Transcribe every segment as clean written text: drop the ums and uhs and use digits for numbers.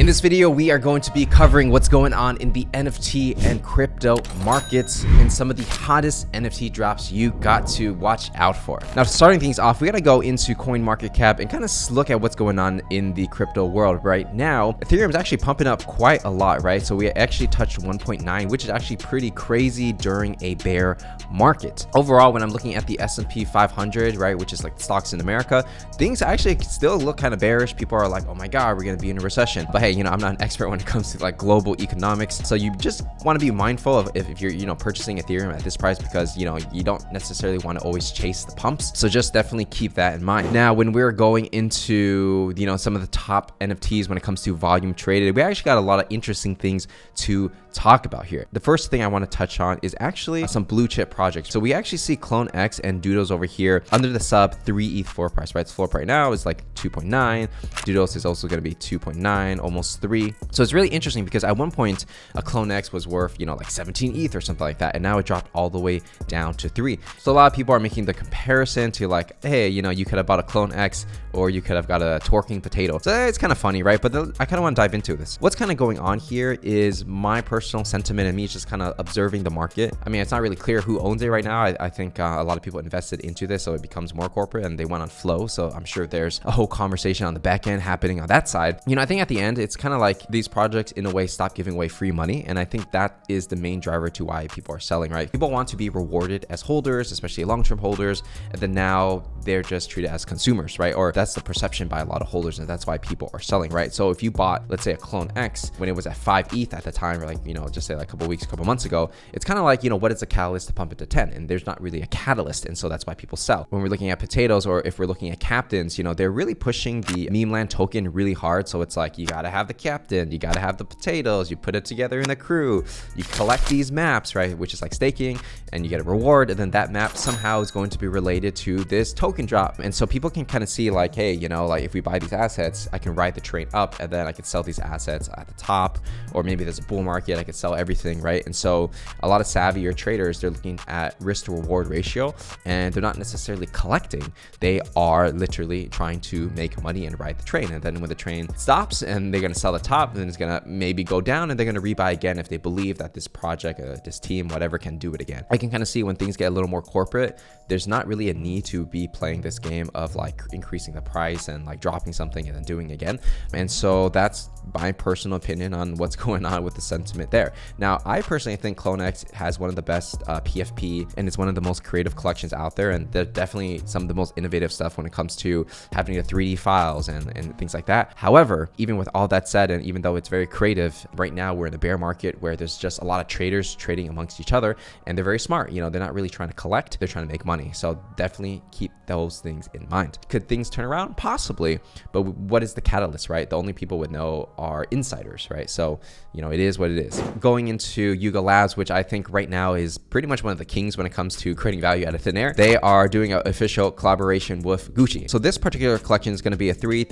In this video, we are going to be covering what's going on in the NFT and crypto markets and some of the hottest NFT drops you got to watch out for. Now, starting things off, we got to go into CoinMarketCap and kind of look at what's going on in the crypto world right now. Ethereum is actually pumping up quite a lot, right? So we actually touched 1.9, which is actually pretty crazy during a bear market. Overall, when I'm looking at the S&P 500, right, which is like stocks in America, things actually still look kind of bearish. People are like, oh my God, we're going to be in a recession. But hey, I'm not an expert when it comes to like global economics. So you just want to be mindful of if you're, purchasing Ethereum at this price, because, you don't necessarily want to always chase the pumps. So just definitely keep that in mind. Now, when we're going into, some of the top NFTs when it comes to volume traded, we actually got a lot of interesting things to talk about here. The first thing I want to touch on is actually some blue chip projects. So we actually see CloneX and Doodles over here under the sub 3 ETH floor price, right? The floor right now is like 2.9. Doodles is also going to be 2.9, almost 3. So it's really interesting because at one point a CloneX was worth, like 17 ETH or something like that. And now it dropped all the way down to 3. So a lot of people are making the comparison to like, hey, you could have bought a CloneX or you could have got a twerking potato. So it's kind of funny, right? But I kind of want to dive into this. What's kind of going on here is my personal sentiment and me just kind of observing the market. I mean, it's not really clear who owns it right now. I think a lot of people invested into this, so it becomes more corporate and they went on flow. So I'm sure there's a whole conversation on the back end happening on that side. I think at the end, it's kind of like these projects in a way stop giving away free money. And I think that is the main driver to why people are selling, right? People want to be rewarded as holders, especially long-term holders. And then now they're just treated as consumers, right? Or that's the perception by a lot of holders. And that's why people are selling, right? So if you bought, let's say, a CloneX when it was at 5 ETH at the time, or like, just say like a couple months ago, it's kind of like, what is a catalyst to pump it to 10? And there's not really a catalyst. And so that's why people sell. When we're looking at potatoes, or if we're looking at captains, they're really pushing the meme land token really hard. So it's like, you got to have the captain, you got to have the potatoes, you put it together in the crew, you collect these maps, right? Which is like staking, and you get a reward. And then that map somehow is going to be related to this token drop. And so people can kind of see like, hey, like if we buy these assets, I can ride the train up and then I can sell these assets at the top, or maybe there's a bull market, I could sell everything, right? And so a lot of savvier traders, they're looking at risk to reward ratio, and they're not necessarily collecting. They are literally trying to make money and ride the train. And then when the train stops and they're going to sell the top, then it's going to maybe go down and they're going to rebuy again if they believe that this project, this team, whatever, can do it again. I can kind of see when things get a little more corporate, there's not really a need to be playing this game of like increasing the price and like dropping something and then doing it again. And so that's my personal opinion on what's going on with the sentiment there. Now, I personally think CloneX has one of the best PFP, and it's one of the most creative collections out there. And they're definitely some of the most innovative stuff when it comes to having the 3D files and things like that. However, even with all that said, and even though it's very creative, right now we're in a bear market where there's just a lot of traders trading amongst each other, and they're very smart. They're not really trying to collect, they're trying to make money. So definitely keep those things in mind. Could things turn around? Possibly. But what is the catalyst, right? The only people would know are insiders, right? So, it is what it is. Going into Yuga Labs, which I think right now is pretty much one of the kings when it comes to creating value out of thin air. They are doing an official collaboration with Gucci. So this particular collection is going to be a 3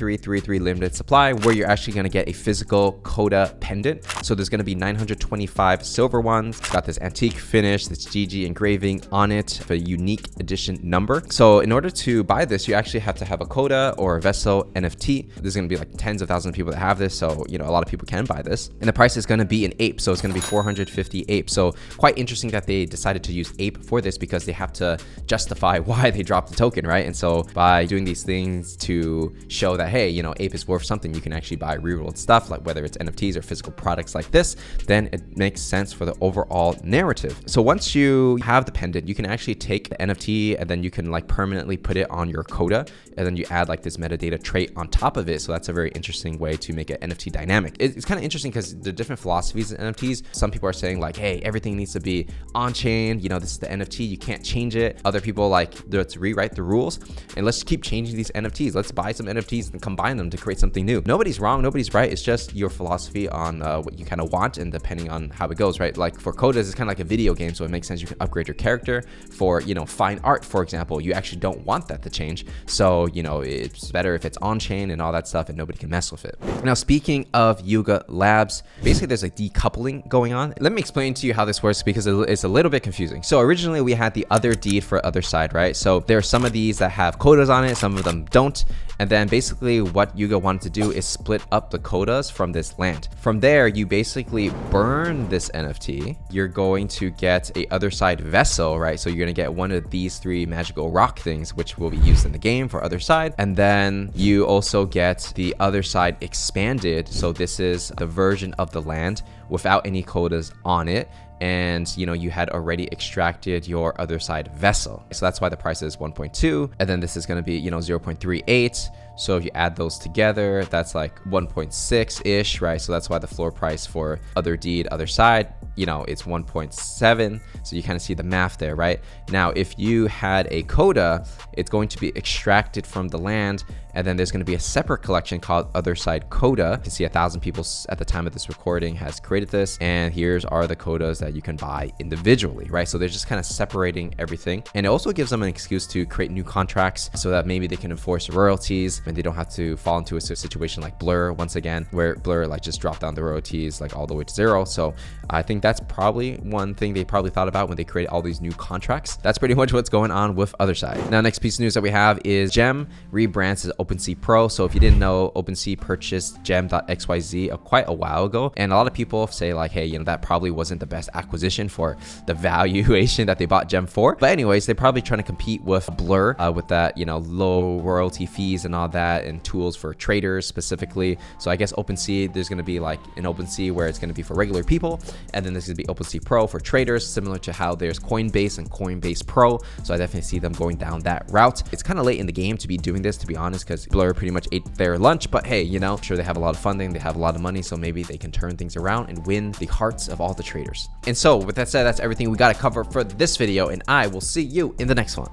limited supply, where you're actually going to get a physical Koda pendant. So there's going to be 925 silver ones. It's got this antique finish, this GG engraving on it, a unique edition number. So in order to buy this, you actually have to have a Koda or a Vessel NFT. There's going to be like tens of thousands of people that have this. So, a lot of people can buy this. And the price is going to be an ape. So it's going to be 450 ape. So quite interesting that they decided to use ape for this, because they have to justify why they dropped the token, right? And so by doing these things to show that, hey, ape is worth something, you can actually buy real world stuff, like whether it's NFTs or physical products like this, then it makes sense for the overall narrative. So once you have the pendant, you can actually take the NFT and then you can like permanently put it on your Koda, and then you add like this metadata trait on top of it. So that's a very interesting way to make an NFT dynamic. It's kind of interesting because there are different philosophies in NFTs. Some people are saying like, hey, everything needs to be on chain. This is the NFT, you can't change it. Other people like, let's rewrite the rules and let's keep changing these NFTs. Let's buy some NFTs and combine them to create something new. Nobody's wrong, nobody's right. It's just your philosophy on what you kind of want, and depending on how it goes, right? Like for Kodas, it's kind of like a video game, so it makes sense. You can upgrade your character. For fine art, for example, you actually don't want that to change. So it's better if it's on chain and all that stuff, and nobody can mess with it. Now, speaking of Yuga Labs, basically there's a decoupling going on. Let me explain to you how this works, because it's a little bit confusing. So originally we had the other deed for Otherside, right? So there are some of these that have Kodas on it, some of them don't. And then basically what Yuga wanted to do is split up the Kodas from this land. From there, you basically burn this NFT. You're going to get a Otherside vessel, right? So you're going to get one of these 3 magical rock things, which will be used in the game for Otherside. And then you also get the Otherside expanded. So this is the version of the land without any Kodas on it. And you had already extracted your Otherside vessel. So that's why the price is 1.2. And then this is going to be, 0.38. So if you add those together, that's like 1.6-ish, right? So that's why the floor price for Otherside, it's 1.7. So you kind of see the math there, right? Now, if you had a Koda, it's going to be extracted from the land. And then there's going to be a separate collection called Otherside Koda. You can see 1,000 people at the time of this recording has created this. And here's are the Kodas that you can buy individually, right? So they're just kind of separating everything. And it also gives them an excuse to create new contracts so that maybe they can enforce royalties and they don't have to fall into a situation like Blur once again, where Blur like just dropped down the royalties like all the way to 0. So I think that's probably one thing they probably thought about when they created all these new contracts. That's pretty much what's going on with Otherside. Now, next piece of news that we have is Gem rebrands as Opensea Pro. So if you didn't know, Opensea purchased Gem.xyz quite a while ago. And a lot of people say like, hey, that probably wasn't the best acquisition for the valuation that they bought Gem for. But anyways, they're probably trying to compete with Blur with that, low royalty fees and all that, and tools for traders specifically. So I guess Opensea, there's going to be like an Opensea where it's going to be for regular people. And then there's going to be Opensea Pro for traders, similar to how there's Coinbase and Coinbase Pro. So I definitely see them going down that route. It's kind of late in the game to be doing this, to be honest, because Blur pretty much ate their lunch. But hey, I'm sure they have a lot of funding, they have a lot of money, so maybe they can turn things around and win the hearts of all the traders. And so with that said, that's everything we got to cover for this video, and I will see you in the next one.